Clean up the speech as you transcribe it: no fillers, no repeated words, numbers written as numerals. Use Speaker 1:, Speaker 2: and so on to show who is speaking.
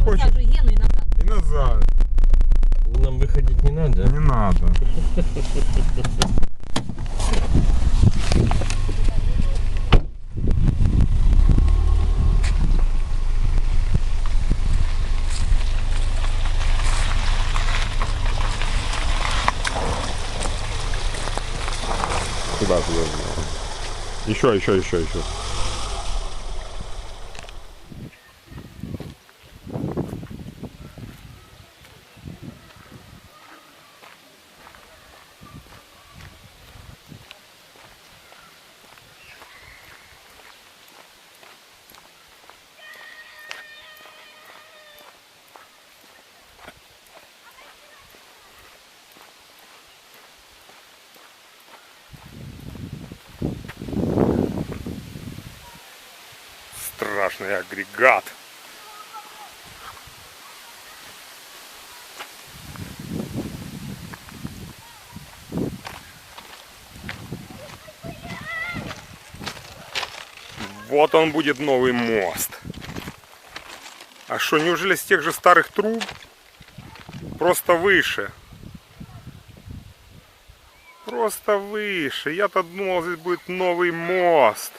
Speaker 1: хочет.
Speaker 2: Сажу Гену и назад.
Speaker 1: И назад.
Speaker 3: Нам выходить не надо.
Speaker 1: Не надо. Сюда. Еще. Страшный агрегат. Вот он будет, новый мост. А что, неужели с тех же старых труб? Просто выше. Просто выше. Я-то думал, здесь будет новый мост.